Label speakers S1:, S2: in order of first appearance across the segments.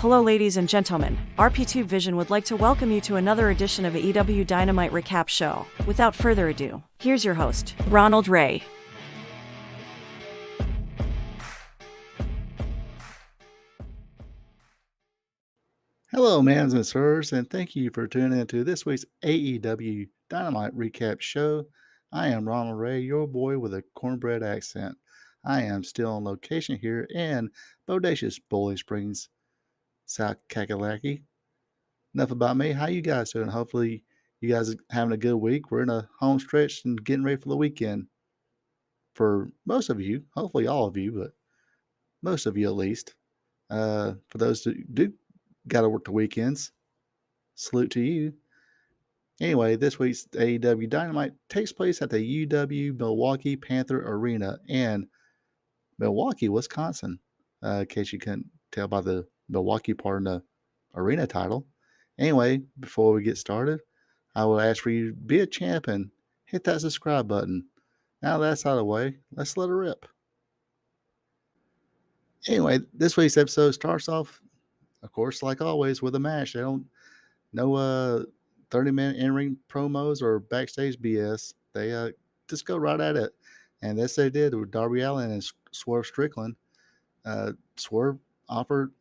S1: Hello, ladies and gentlemen. RP2 Vision would like to welcome you to another edition of AEW Dynamite Recap Show. Without further ado, here's your host, Ronald Ray.
S2: Hello, mans and sirs, and thank you for tuning into this week's AEW Dynamite Recap Show. I am Ronald Ray, your boy with a cornbread accent. I am still on location here in bodacious Bowling Springs, South Kakalaki. Enough about me. How you guys doing? Hopefully, you guys are having a good week. We're in a home stretch and getting ready for the weekend. For most of you, hopefully all of you, but most of you at least. For those that do got to work the weekends, salute to you. Anyway, this week's AEW Dynamite takes place at the UW Milwaukee Panther Arena in Milwaukee, Wisconsin. In case you couldn't tell by the Milwaukee part of the arena title. Anyway, before we get started, I will ask for you to be a champ and hit that subscribe button. Now that's out of the way, let's let it rip. Anyway, this week's episode starts off, of course, like always, with a match. They don't no 30-minute in-ring promos or backstage BS. They just go right at it. And this they did with Darby Allin and Swerve Strickland. Swerve offered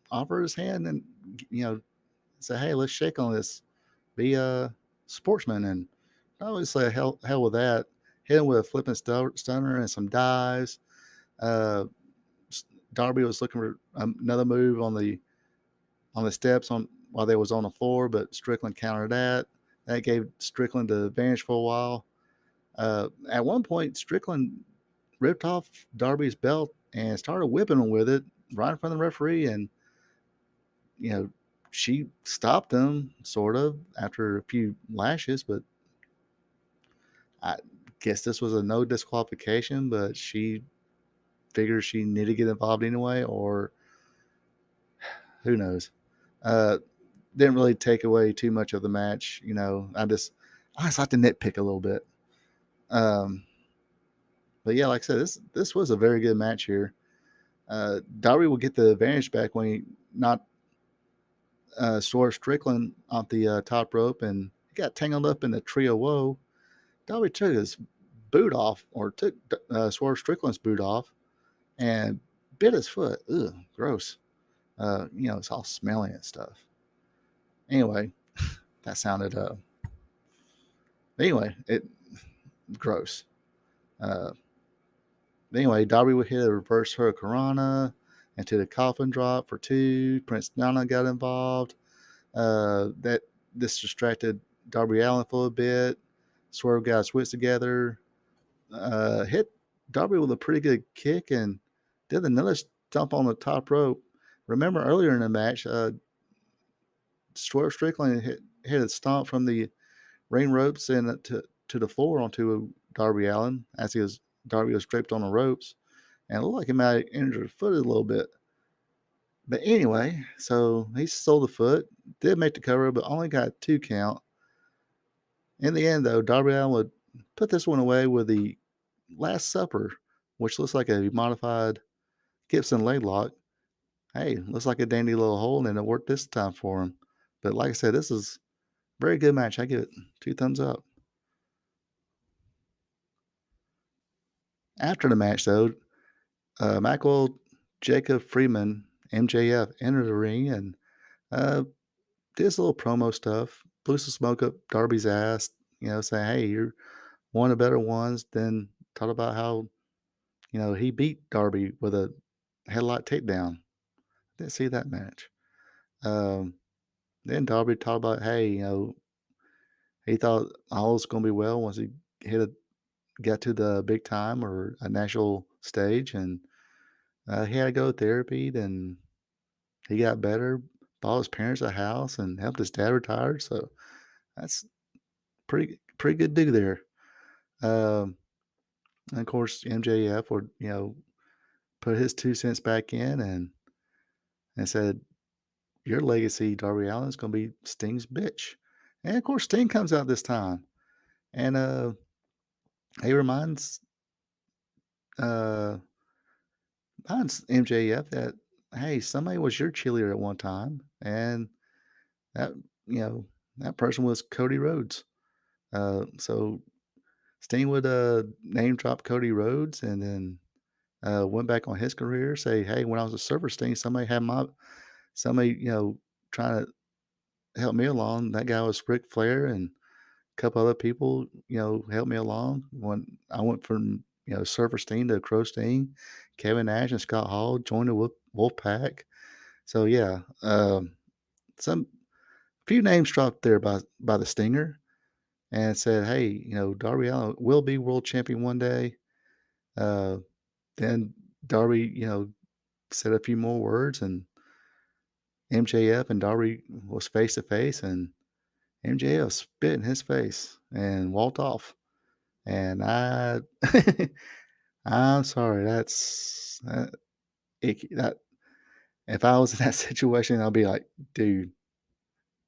S2: his hand and say, hey, let's shake on this. Be a sportsman. And I always say hell with that. Hit him with a flipping stunner and some dives. Uh, Darby was looking for another move on the steps while they was on the floor, but Strickland countered that. That gave Strickland the advantage for a while. At one point, Strickland ripped off Darby's belt and started whipping him with it right in front of the referee, and she stopped him sort of after a few lashes, but I guess this was a no disqualification, but she figures she needed to get involved anyway, or who knows. Didn't really take away too much of the match. I just like to nitpick a little bit. But yeah, like I said, this was a very good match here. Darby will get the advantage back when he knocked Swerve Strickland off the top rope, and he got tangled up in the trio woe. Darby took his boot off, or took Swerve Strickland's boot off, and bit his foot. Ugh, gross. It's all smelly and stuff. Anyway, that sounded anyway, it gross. Anyway, Darby would hit a reverse hurricanrana into the coffin drop for 2. Prince Nana got involved. That this distracted Darby Allin for a bit. Swerve got his wits together. Hit Darby with a pretty good kick and did another stomp on the top rope. Remember earlier in the match, Swerve Strickland hit a stomp from the ring ropes and to the floor onto Darby Allin as Darby was draped on the ropes, and it looked like he might have injured his foot a little bit. But anyway, so he sold the foot, did make the cover, but only got a 2 count. In the end, though, Darby Allin would put this one away with the Last Supper, which looks like a modified Gibson leg lock. Hey, looks like a dandy little hole, and it worked this time for him. But like I said, this is a very good match. I give it 2 thumbs up. After the match, though, Michael Jacob Freeman, MJF, entered the ring and did this little promo stuff, blew some smoke up Darby's ass, saying, hey, you're one of the better ones. Then talked about how, he beat Darby with a headlock takedown. Didn't see that match. Then Darby talked about, hey, he thought all was going to be well once he got to the big time or a national stage, and he had to go to therapy. Then he got better, bought his parents a house, and helped his dad retire. So that's pretty good do there. And of course, MJF would put his 2 cents back in and said, "Your legacy, Darby Allin, is going to be Sting's bitch." And of course, Sting comes out this time, and he uh, reminds MJF that, hey, somebody was your cheerleader at one time, and that you know that person was Cody Rhodes. So Sting would name drop Cody Rhodes, and then went back on his career. Say, hey, when I was a server Sting, somebody trying to help me along. That guy was Ric Flair, and a couple other people helped me along when I went from Surfer Sting to Crow Sting. Kevin Nash and Scott Hall joined the Wolf Pack. So yeah, some few names dropped there by the Stinger and said, "Hey, Darby Allin will be world champion one day." Uh, then Darby, said a few more words, and MJF and Darby was face to face, and MJF spit in his face and walked off. And I'm sorry, that's icky. That if I was in that situation, I'd be like, dude,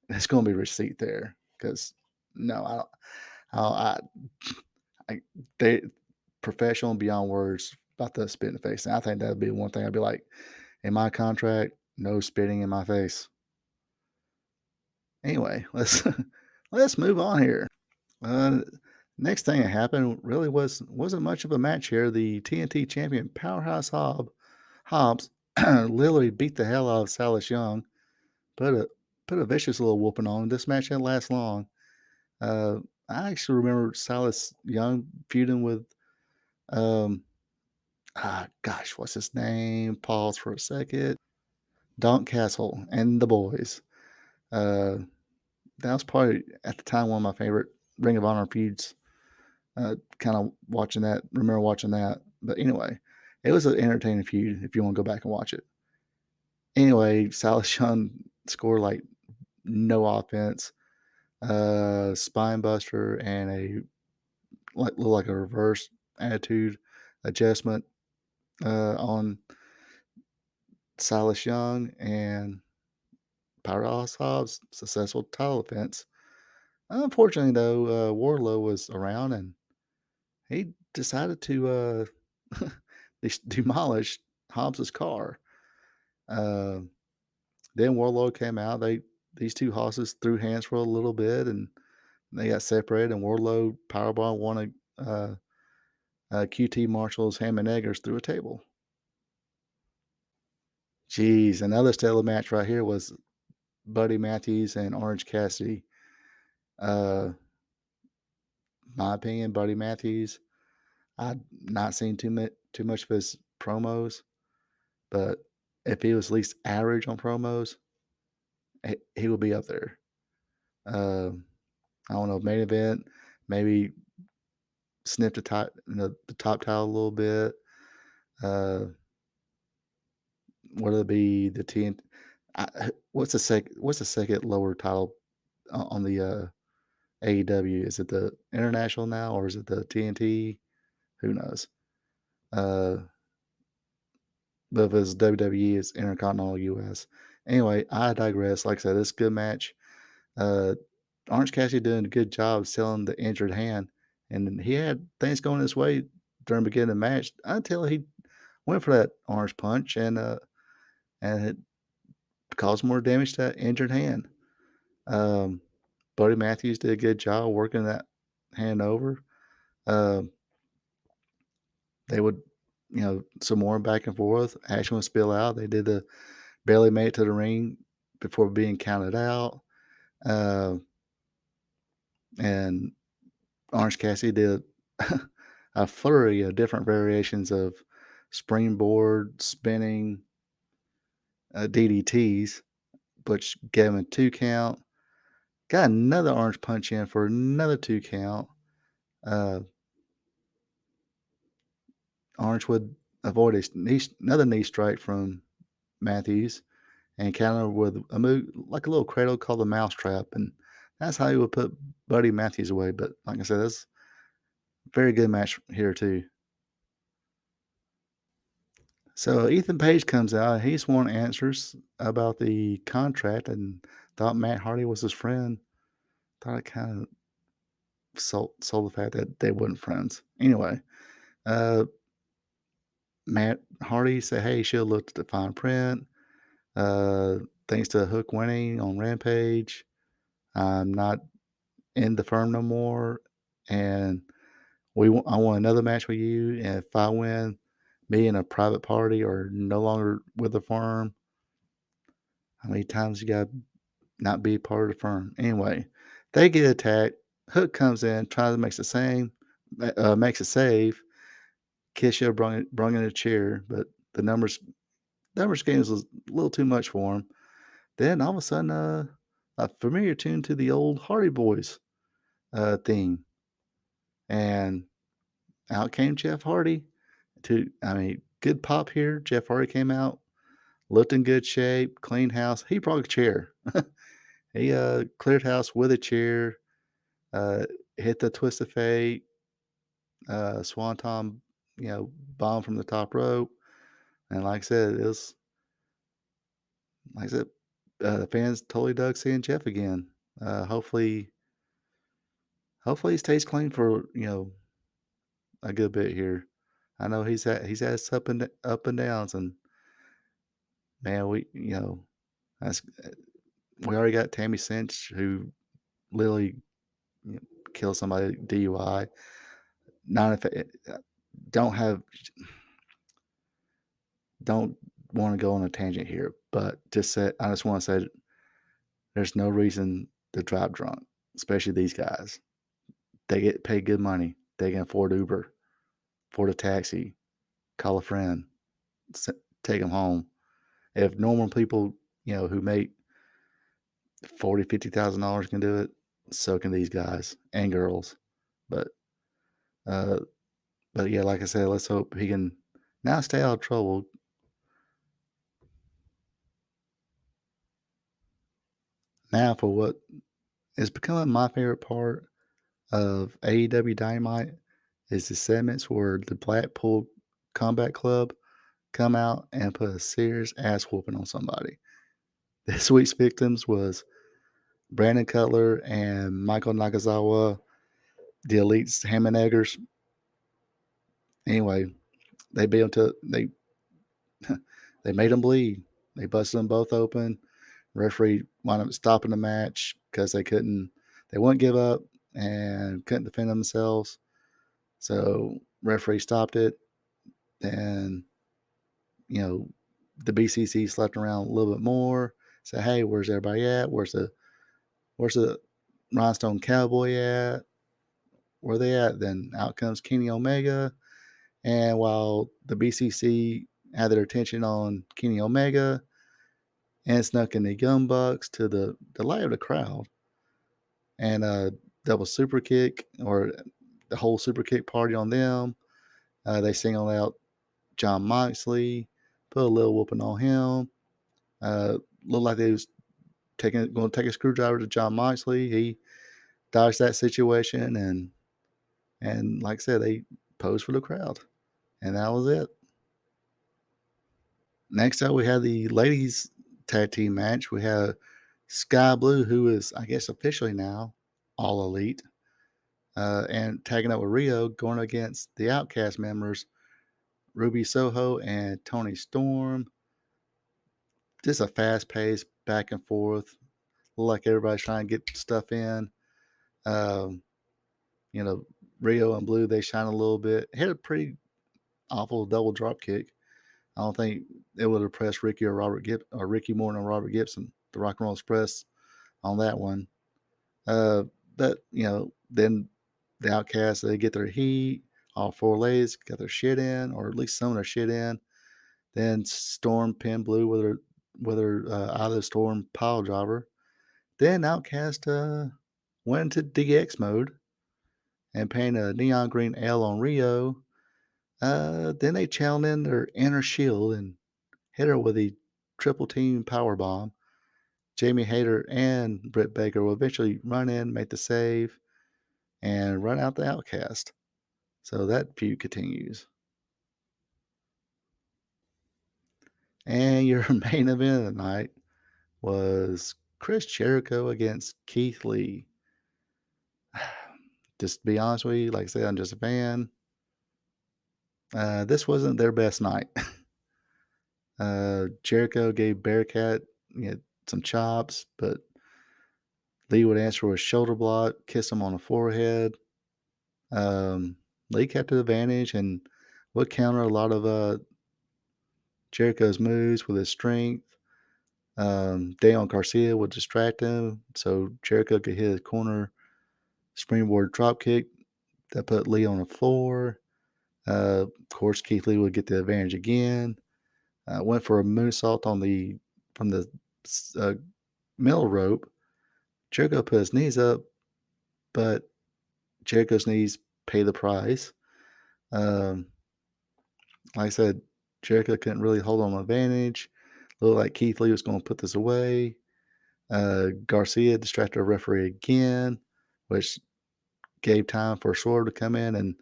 S2: there's gonna be receipt there because no, I I they professional beyond words about the spit in the face. And I think that'd be one thing I'd be like, in my contract, no spitting in my face. Anyway, let's move on here. Uh, next thing that happened really wasn't much of a match here. The TNT champion Powerhouse Hobbs literally beat the hell out of Silas Young, put a put a vicious little whooping on him. This match didn't last long. Uh, I actually remember Silas Young feuding with gosh, what's his name? Pause for a second. Don Castle and the boys. Uh, that was probably at the time one of my favorite Ring of Honor feuds. Kind of watching that, remember watching that. But anyway, it was an entertaining feud if you want to go back and watch it. Anyway, Silas Young scored like no offense, spine buster, and a like a reverse attitude adjustment on Silas Young, and Powerhouse Hobbs successful title defense. Unfortunately, though, Wardlow was around and he decided to demolish Hobbs's car. Uh, then Wardlow came out. These two hosses threw hands for a little bit and they got separated. And Wardlow powerbomb one of QT Marshall's ham and eggers through a table. Jeez, another stellar match right here was Buddy Matthews and Orange Cassidy. Uh, my opinion, Buddy Matthews. I've not seen too much of his promos, but if he was at least average on promos, he would be up there. Um, I don't know, main event, maybe sniff the top title a little bit. Uh, Whether it be the TNT, what's the second lower title on the AEW? Is it the international now or is it the TNT? Who knows? Uh, but if it's WWE, it's Intercontinental US. Anyway, I digress. Like I said, this is a good match. Uh, Orange Cassidy doing a good job selling the injured hand, and he had things going his way during the beginning of the match until he went for that orange punch and it caused more damage to that injured hand. Um, Buddy Matthews did a good job working that hand over. Um, they would, some more back and forth. Action would spill out. They did the barely made it to the ring before being counted out. Uh, and Orange Cassidy did a flurry of different variations of springboard, spinning, DDTs, which gave him a 2 count. Got another orange punch in for another 2 count. Uh, Orange would avoid another knee strike from Matthews and counter with a move like a little cradle called the mousetrap. And that's how he would put Buddy Matthews away. But like I said, that's a very good match here, too. So Ethan Page comes out. He's wanting answers about the contract and thought Matt Hardy was his friend. Thought it kind of sold the fact that they weren't friends. Anyway, uh, Matt Hardy said, "Hey, you should have looked at the fine print. Uh, Thanks to Hook winning on Rampage, I'm not in the firm no more, and I want another match with you. And if I win, me and a private party are no longer with the firm. How many times you got to not be part of the firm? Anyway, they get attacked. Hook comes in, tries to makes a save. Kisha brung in a chair, but the numbers games was a little too much for him. Then all of a sudden, a familiar tune to the old Hardy Boys theme, and out came Jeff Hardy. Good pop here. Jeff Hardy came out, looked in good shape, clean house. He brought a chair. He cleared house with a chair, uh, hit the twist of fate, swanton, bomb from the top rope, and like I said, the fans totally dug seeing Jeff again. Hopefully, he stays clean for a good bit here. I know he's had his up and downs, and man, that's we already got Tammy Cinch who literally killed somebody DUI. Not if it, don't have don't want to go on a tangent here, but I just want to say there's no reason to drive drunk, especially these guys. They get paid good money. They can afford Uber, afford a taxi, call a friend, take them home. If normal people, who make 40, $50,000 can do it, so can these guys and girls. But, uh, but yeah, like I said, let's hope he can now stay out of trouble. Now for what is becoming my favorite part of AEW Dynamite is the segments where the Blackpool Combat Club come out and put a serious ass whooping on somebody. This week's victims was Brandon Cutler and Michael Nakazawa, the Elite's Ham and Eggers. Anyway, they beat them to they made them bleed. They busted them both open. Referee wound up stopping the match because they wouldn't give up and couldn't defend themselves. So referee stopped it. Then the BCC slept around a little bit more. Said, "Hey, where's everybody at? Where's the Rhinestone Cowboy at? Where they at?" Then out comes Kenny Omega, and while the BCC had their attention on Kenny Omega and snuck in the Young Bucks to the delight of the crowd, and double super kick or the whole super kick party on them. They singled out John Moxley, put a little whooping on him. Looked like they was going to take a screwdriver to John Moxley. He dodged that situation, and like I said, they posed for the crowd, and that was it. Next up, we had the ladies tag team match. We had Sky Blue, who is, I guess, officially now All Elite, and tagging up with Rio, going against the Outcast members, Ruby Soho and Tony Storm. Just a fast pace, back and forth. Look like everybody's trying to get stuff in. Um, you know, Rio and Blue, they shine a little bit. Hit a pretty awful double drop kick. I don't think it would have pressed Ricky Morton or Robert Gibson, the Rock and Roll Express, on that one. But then the Outcasts, they get their heat. All four ladies got their shit in, or at least some of their shit in. Then Storm pinned Blue with her out of the Storm pile driver. Then Outcast went into DX mode and painted a neon green L on Rio. Then they channeled in their inner shield and hit her with a triple team power bomb. Jamie Hayter and Britt Baker will eventually run in, make the save, and run out the Outcast. So that feud continues. And your main event of the night was Chris Jericho against Keith Lee. Just to be honest with you, like I said, I'm just a fan. This wasn't their best night. Jericho gave Bearcat some chops, but Lee would answer with a shoulder block, kiss him on the forehead. Lee kept the advantage and would counter a lot of Jericho's moves with his strength. Daniel Garcia would distract him so Jericho could hit his corner springboard dropkick that put Lee on the floor. Of course, Keith Lee would get the advantage again. Went for a moonsault from the uh, middle rope. Jericho put his knees up, but Jericho's knees pay the price. Like I said, Jericho couldn't really hold on the advantage. Looked like Keith Lee was going to put this away. Garcia distracted the referee again, which gave time for Swerve to come in and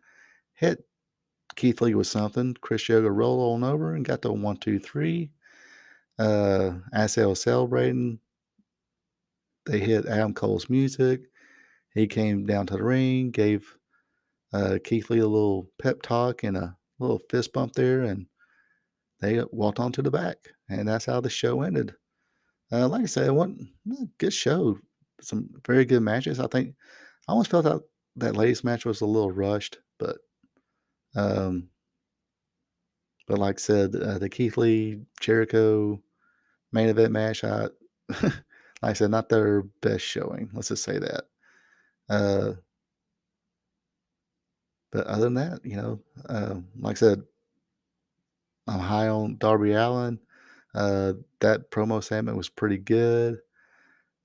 S2: hit Keith Lee with something. Chris Yoga rolled on over and got the 1, 2, 3. As they were celebrating, they hit Adam Cole's music. He came down to the ring, gave Keith Lee a little pep talk and a little fist bump there, and they walked on to the back. And that's how the show ended. Like I said, it wasn't a good show. Some very good matches. I almost felt that latest match was a little rushed, um, but like I said, the Keith Lee Jericho main event match, like I said, not their best showing. Let's just say that. Uh, but other than that, like I said, I'm high on Darby Allin. That promo segment was pretty good.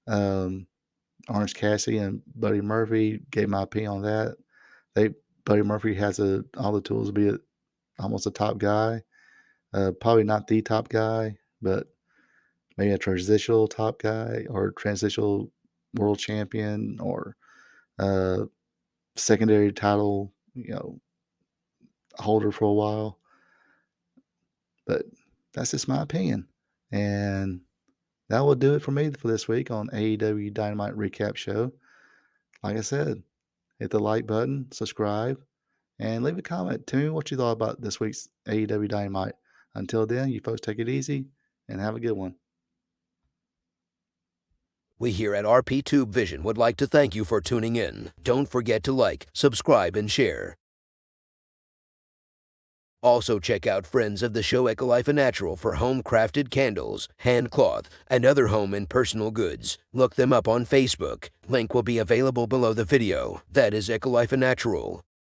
S2: Um, Orange Cassidy and Buddy Murphy gave my opinion on that. Buddy Murphy has all the tools to be almost a top guy. Probably not the top guy, but maybe a transitional top guy or transitional world champion or secondary title, holder for a while. But that's just my opinion. And that will do it for me for this week on AEW Dynamite Recap Show. Like I said, hit the like button, subscribe, and leave a comment. Tell me what you thought about this week's AEW Dynamite. Until then, you folks take it easy and have a good one.
S3: We here at RP Tube Vision would like to thank you for tuning in. Don't forget to like, subscribe, and share. Also check out friends of the show Ecolife Natural for home-crafted candles, hand cloth, and other home and personal goods. Look them up on Facebook. Link will be available below the video. That is Ecolife Natural.